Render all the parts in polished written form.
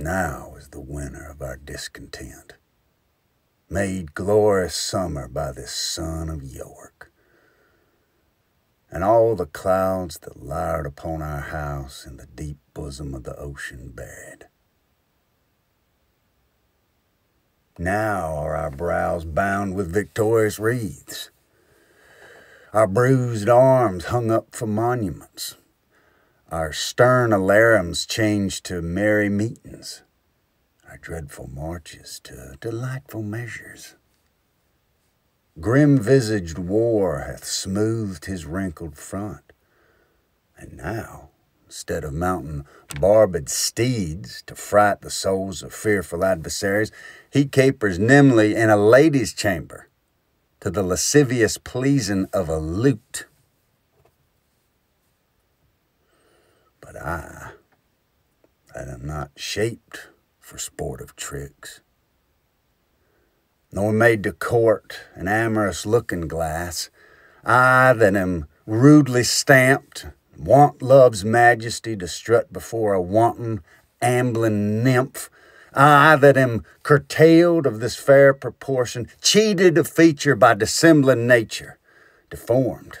Now is the winter of our discontent, made glorious summer by this sun of York. And all the clouds that lowered upon our house in the deep bosom of the ocean buried. Now are our brows bound with victorious wreaths, our bruised arms hung up for monuments, our stern alarums changed to merry meetings, our dreadful marches to delightful measures. Grim-visaged war hath smoothed his wrinkled front, and now, instead of mounting barbed steeds to fright the souls of fearful adversaries, he capers nimbly in a lady's chamber to the lascivious pleasing of a lute. But I am not shaped for sportive tricks, nor made to court an amorous looking-glass. I that am rudely stamped, want love's majesty to strut before a wanton, ambling nymph. I that am curtailed of this fair proportion, cheated of feature by dissembling nature, deformed,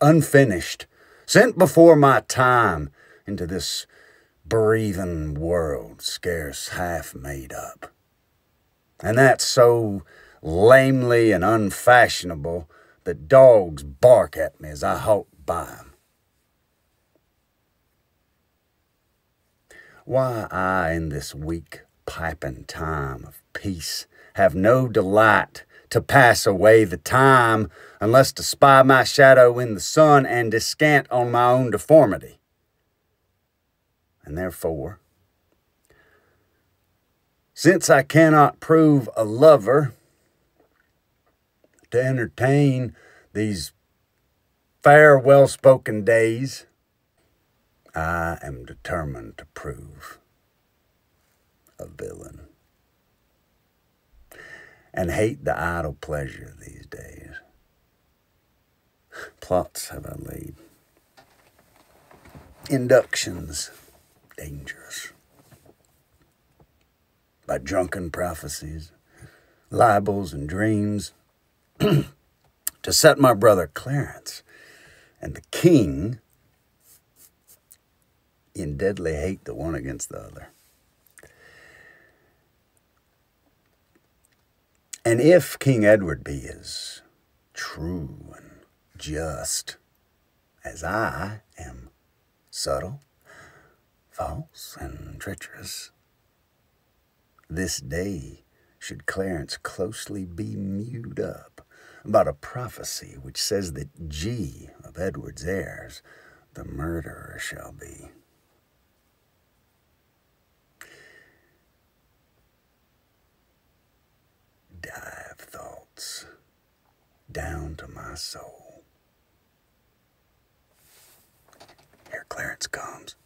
unfinished, sent before my time into this breathing world scarce half made up. And that's so lamely and unfashionable that dogs bark at me as I halt by 'em. Why I in this weak piping time of peace have no delight to pass away the time, unless to spy my shadow in the sun and descant on my own deformity. And therefore, since I cannot prove a lover, to entertain these fair, well-spoken days, I am determined to prove a villain, and hate the idle pleasure of these days. Plots have I laid, inductions dangerous, by drunken prophecies, libels, and dreams, to set my brother Clarence and the king in deadly hate the one against the other. And if King Edward be as true and just as I am subtle, false, and treacherous, this day should Clarence closely be mewed up about a prophecy which says that G of Edward's heirs, the murderer shall be. Dive thoughts down to my soul. Here Clarence comes.